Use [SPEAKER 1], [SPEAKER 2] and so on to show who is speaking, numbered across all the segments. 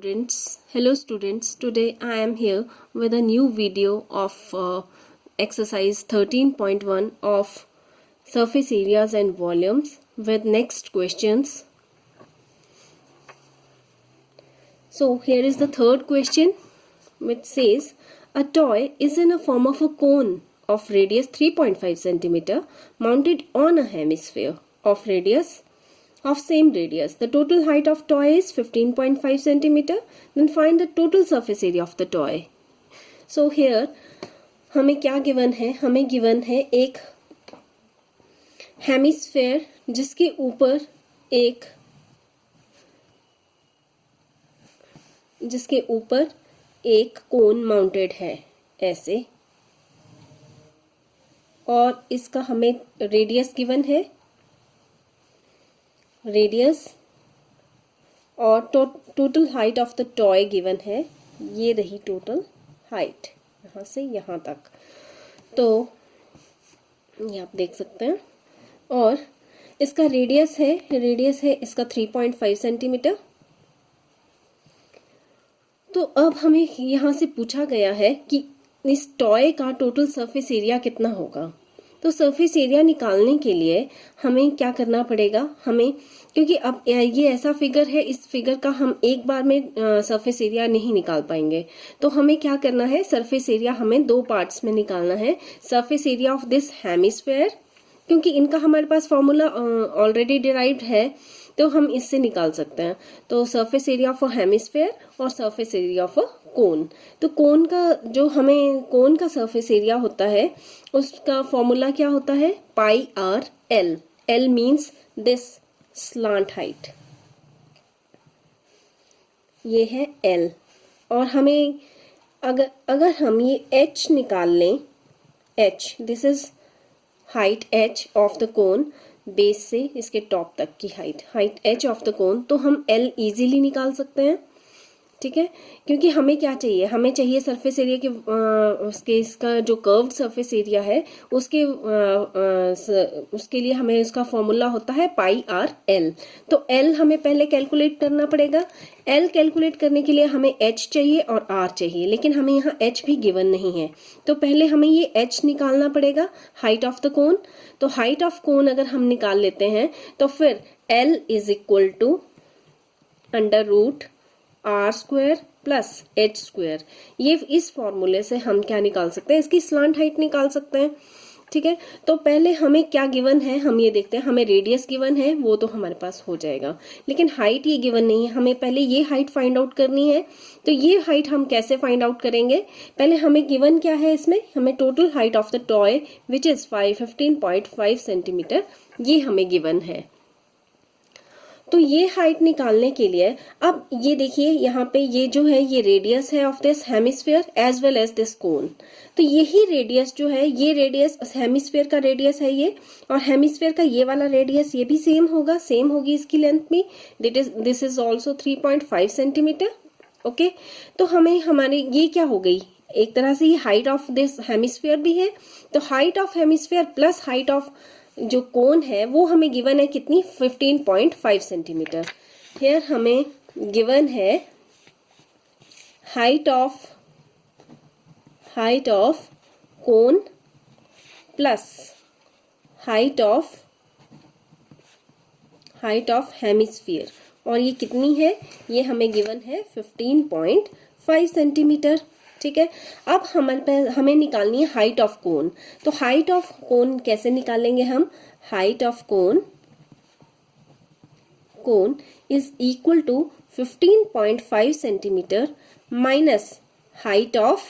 [SPEAKER 1] Hello students, today I am here with a new video of exercise 13.1 of surface areas and volumes with next questions. So here is the third question, which says a toy is in a form of a cone of radius 3.5 centimeter mounted on a hemisphere of radius of same radius. The total height of toy is 15.5 centimeter. Then find the total surface area of the toy. So here हमें क्या given है? हमें given है एक hemisphere जिसके ऊपर एक कोन mounted है ऐसे, और इसका हमें रेडियस गिवन है, रेडियस और total height of the toy given है. ये रही टोटल हाइट यहाँ से यहाँ तक, तो ये आप देख सकते हैं. और इसका रेडियस है इसका 3.5 सेंटीमीटर. तो अब हमें यहाँ से पूछा गया है कि इस टॉय का टोटल सरफेस एरिया कितना होगा. तो सरफेस एरिया निकालने के लिए हमें क्या करना पड़ेगा, हमें, क्योंकि अब ये ऐसा फिगर है, इस फिगर का हम एक बार में सरफेस एरिया नहीं निकाल पाएंगे. तो हमें क्या करना है, सरफेस एरिया हमें दो पार्ट्स में निकालना है. Surface area of this hemisphere, क्योंकि इनका हमारे पास फॉर्मूला ऑलरेडी डिराइव्ड है, तो हम इससे निकाल सकते हैं. तो surface area of a hemisphere और सरफेस एरिया ऑफ अ कोन. तो कोन का सरफेस एरिया होता है, उसका फॉर्मूला क्या होता है, pi R L. L means this slant height, ये है एल. और हमें अगर हम ये एच निकाल लें, H, this is height H of the cone, base से इसके टॉप तक की height H of the cone, तो हम एल इजीली निकाल सकते हैं. ठीक है, क्योंकि हमें क्या चाहिए, हमें चाहिए सरफेस एरिया के उसके इसका जो कर्व्ड सरफेस एरिया है उसके लिए हमें उसका फॉर्मूला होता है पाई आर एल. तो एल हमें पहले कैलकुलेट करना पड़ेगा. एल कैलकुलेट करने के लिए हमें एच चाहिए और आर चाहिए, लेकिन हमें यहाँ एच भी गिवन नहीं है. तो पहले हमें ये एच निकालना पड़ेगा, हाइट ऑफ द कोन. तो हाइट ऑफ कोन अगर हम निकाल लेते हैं तो फिर L is equal to under root R square plus H square. ये इस फॉर्मूले से हम क्या निकाल सकते हैं, इसकी स्लांट हाइट निकाल सकते हैं. ठीक है, तो पहले हमें क्या गिवन है, हम ये देखते हैं. हमें रेडियस गिवन है, वो तो हमारे पास हो जाएगा, लेकिन हाइट ये गिवन नहीं है. हमें पहले ये हाइट फाइंड आउट करनी है. तो ये हाइट हम कैसे फाइंड आउट करेंगे, पहले हमें गिवन क्या है, इसमें हमें total height of the toy which is 15.5 centimetre, ये हमें गिवन है. तो ये हाइट निकालने के लिए अब ये देखिए, यहाँ पे ये जो है ये रेडियस है of this hemisphere as well as this cone. तो यही रेडियस जो है, ये रेडियस हेमिस्फेयर का रेडियस है ये, और हेमिस्फेयर का ये वाला रेडियस ये भी सेम होगी इसकी लेंथ में. This is also 3.5 centimetre. Okay, तो हमें हमारी ये क्या हो गई, एक तरह से ये हाइट ऑफ दिस हेमिस्फेयर भी है. तो height of hemisphere plus height of जो कोन है वो हमें गिवन है कितनी, 15.5 सेंटीमीटर. हियर हमें गिवन है height of cone plus height of hemisphere, और ये कितनी है, ये हमें गिवन है 15.5 सेंटीमीटर. ठीक है, अब हमें निकालनी है हाइट ऑफ कोन. तो हाइट ऑफ कोन कैसे निकालेंगे हम, height of cone is equal to 15.5 centimetre minus height of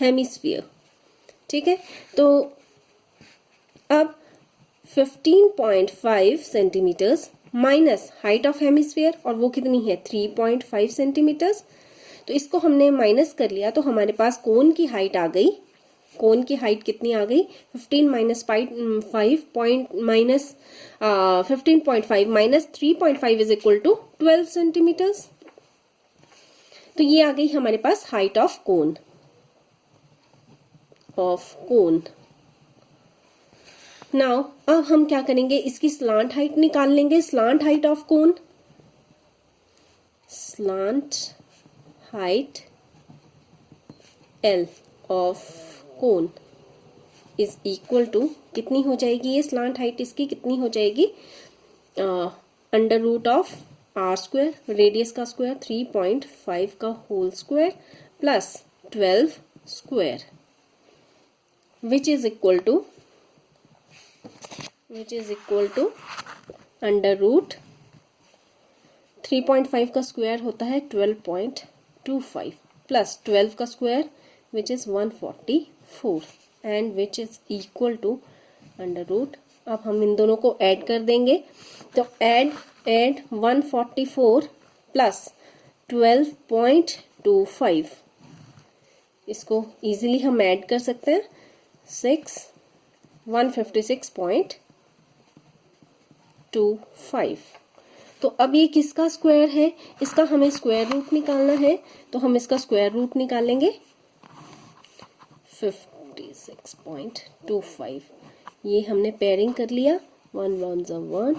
[SPEAKER 1] hemisphere. ठीक है, तो अब 15.5 centimetres minus height of hemisphere, और वो कितनी है 3.5 सेंटीमीटर्स. तो इसको हमने माइनस कर लिया, तो हमारे पास कोन की हाइट आ गई. कोन की हाइट कितनी आ गई, 15 minus 15.5 minus 3.5 is equal to 12 centimetres. तो ये आ गई हमारे पास हाइट ऑफ कोन. नाउ अब हम क्या करेंगे, इसकी स्लांट हाइट निकाल लेंगे. Slant height of cone slant height L of cone is equal to, कितनी हो जाएगी ये स्लांट हाइट इसकी, कितनी हो जाएगी, under root of R square, radius का स्क्वायर 3.5 का whole square plus 12 square which is equal to under root 3.5 का स्क्वायर होता है 12.25 प्लस 12 का square which is 144 and which is equal to under root, अब हम इन दोनों को ऐड कर देंगे, तो ऐड 144 प्लस 12.25, इसको इजीली हम ऐड कर सकते हैं 156.25। तो अब ये किसका स्क्वायर है, इसका हमें स्क्वायर रूट निकालना है, तो हम इसका स्क्वायर रूट निकालेंगे 56.25। ये हमने पेयरिंग कर लिया, 1 1 1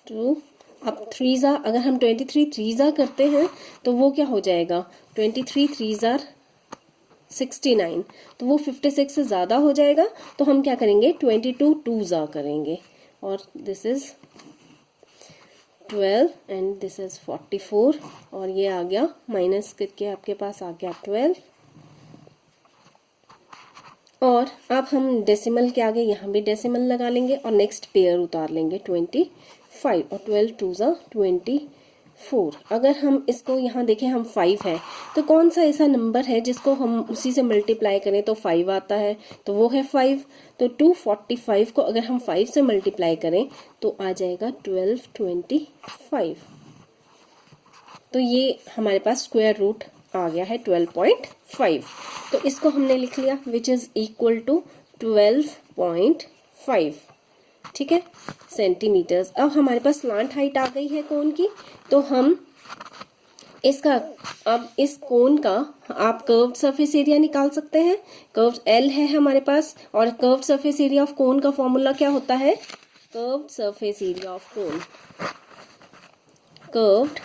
[SPEAKER 1] 2, अब 3 अगर हम 23 3 करते हैं तो वो क्या हो जाएगा, 23 3 69, तो वो 56 से ज़्यादा हो जाएगा, तो हम क्या करेंगे 22 2 करेंगे, और this is 12 and this is 44, और ये आ गया माइनस करके आपके पास आ गया 12, और अब हम डेसिमल के आगे यहाँ भी डेसिमल लगा लेंगे और नेक्स्ट पेयर उतार लेंगे 25, और 12 2 24। अगर हम इसको यहाँ देखें, हम 5 है तो कौन सा ऐसा नंबर है जिसको हम उसी से मल्टीप्लाई करें तो 5 आता है, तो वो है 5। तो 245 को अगर हम 5 से मल्टीप्लाई करें तो आ जाएगा 1225। तो ये हमारे पास स्क्वायर रूट आ गया है 12.5, तो इसको हमने लिख लिया विच इज इक्वल टू 12.5, ठीक है, सेंटीमीटर्स। अब हमारे पास स्लांट हाइट आ गई है कोन की, तो हम इसका, अब इस कोन का आप कर्व्ड सरफेस एरिया निकाल सकते हैं। कर्व्ड L है हमारे पास, और curved surface area of cone का फॉर्मूला क्या होता है, curved surface area of cone, curved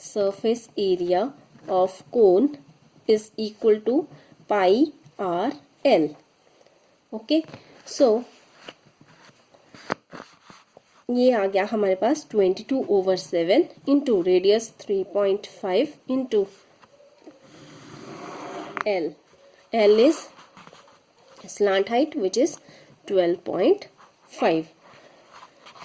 [SPEAKER 1] surface area of cone is equal to pi R L. Okay, so ये आ गया हमारे पास 22/7 into radius 3.5 into L, L is slant height which is 12.5।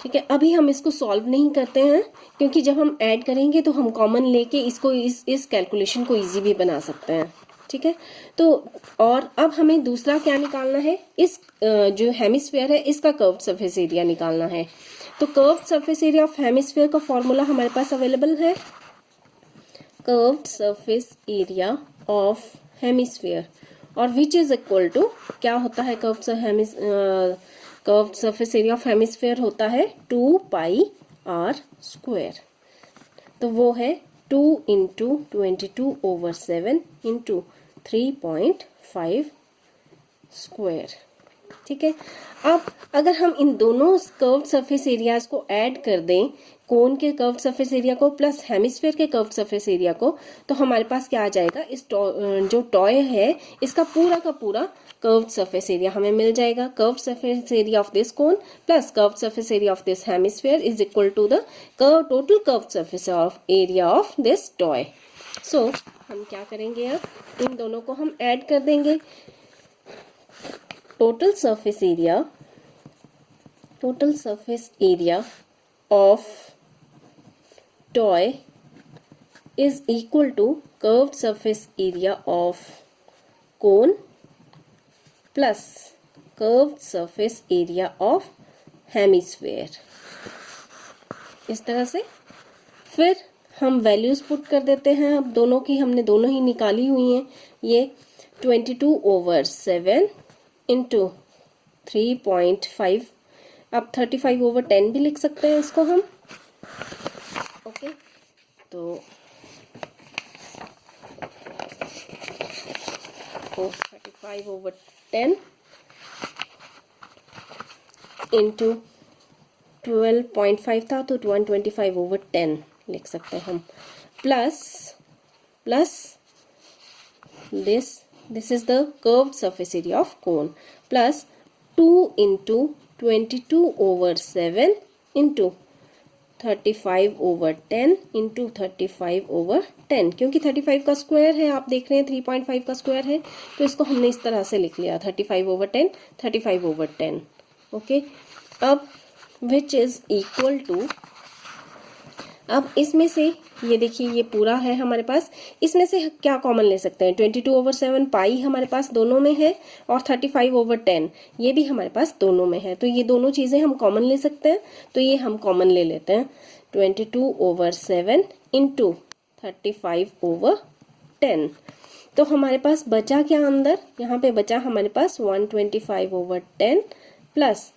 [SPEAKER 1] ठीक है, अभी हम इसको सॉल्व नहीं करते हैं क्योंकि जब हम ऐड करेंगे तो हम कॉमन लेके इसको इस कैलकुलेशन को इजी भी बना सकते हैं। ठीक है, तो और अब हमें दूसरा क्या निकालना है, इस जो हेमिस्फीयर है इसका कर्व्ड सरफेस एरिया निकालना है। तो curved surface area of hemisphere का फॉर्मूला हमारे पास अवेलेबल है, curved surface area of hemisphere, और विच इज इक्वल टू क्या होता है, curved surface area of hemisphere होता है 2 पाई आर स्क्वायर। तो वो है 2 इंटू 22/7 इंटू 3.5 स्क्वायर। ठीक है, अब अगर हम इन दोनों कर्व्ड सरफेस एरियाज को ऐड कर दें, कोन के कर्व्ड सरफेस एरिया को प्लस हेमिस्फीयर के कर्व्ड सरफेस एरिया को, तो हमारे पास क्या आ जाएगा, इस जो टॉय है इसका पूरा का पूरा कर्व्ड सरफेस एरिया हमें मिल जाएगा। Curved surface area of this cone plus curved surface area of this hemisphere is equal to the total curved surface of area of this toy. So हम क्या करेंगे, अब इन दोनों को हम ऐड कर देंगे। Total surface area of toy is equal to curved surface area of cone plus curved surface area of hemisphere। इस तरह से फिर हम वैल्यूज पुट कर देते हैं। अब दोनों की हमने दोनों ही निकाली हुई हैं। ये 22/7 इंटू 3.5, अब 35/10 भी लिख सकते हैं इसको हम। ओके, तो 35/10 इंटू 12.5 था तो 125/10 लिख सकते हैं हम, plus this is the curved surface area of cone, plus 2 into 22/7 into 35/10 into 35/10, क्योंकि 35 का स्क्वायर है, आप देख रहे हैं 3.5 का स्क्वायर है, तो इसको हमने इस तरह से लिख लिया 35/10 35/10। ओके, अब विच इज इक्वल टू, अब इसमें से ये देखिए ये पूरा है हमारे पास, इसमें से क्या कॉमन ले सकते हैं, 22/7 पाई हमारे पास दोनों में है और 35/10 ये भी हमारे पास दोनों में है, तो ये दोनों चीजें हम कॉमन ले सकते हैं, तो ये हम कॉमन ले लेते हैं 22/7 इंटू 35/10। तो हमारे पास बचा क्या अंदर, यहाँ पे बचा हमारे पास 125/10 प्लस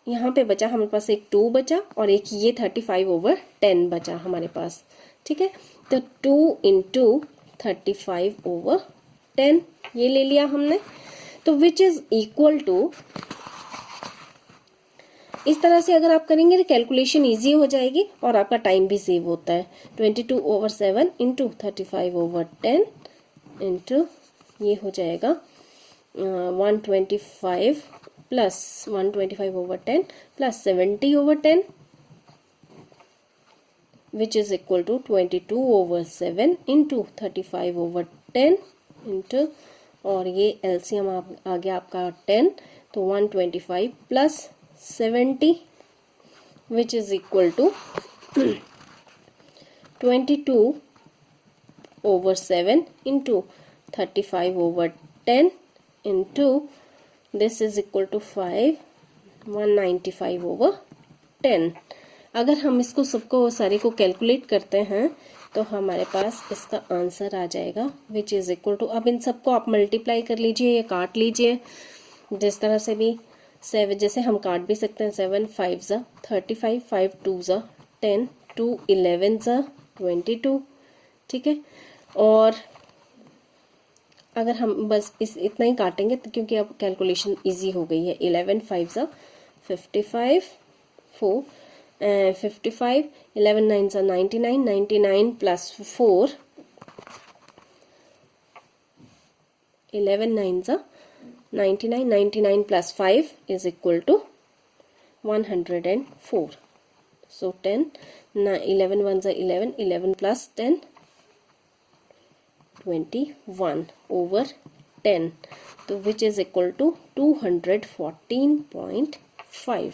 [SPEAKER 1] यहाँ पे बचा हमारे पास एक 2 बचा और एक ये 35/10 बचा हमारे पास। ठीक है, तो 2 into 35/10 ये ले लिया हमने, तो विच इज इक्वल टू, इस तरह से अगर आप करेंगे तो कैलकुलेशन इजी हो जाएगी और आपका टाइम भी सेव होता है। 22/7 इंटू 35/10 इंटू ये हो जाएगा 125 plus 125/10 plus 70/10 which is equal to 22/7 into 35/10 into, और ये एलसीएम आ गया आपका 10, तो 125 plus 70 which is equal to 22/7 into 35/10 into this is equal to 195/10। अगर हम इसको सबको सारे को कैलकुलेट करते हैं तो हमारे पास इसका आंसर आ जाएगा विच इज इक्वल टू, अब इन सबको आप मल्टीप्लाई कर लीजिए या काट लीजिए जिस तरह से भी, 7 जैसे हम काट भी सकते हैं, 7 5 ज़ा 35, 5 2 ज़ा 10, 2 11 ज़ा 22। ठीक है, और अगर हम बस इतना ही काटेंगे तो क्योंकि अब कैलकुलेशन इजी हो गई है, 11 5 ज़ा 55 4 55, 11 9 ज़ा 99, 99 प्लस 4 11 9 ज़ा 99, 99 plus 5 is equal to 104. So 10, 11 1 ज़ा 11, 11 plus 10 21 over 10, तो which is equal to 214.5.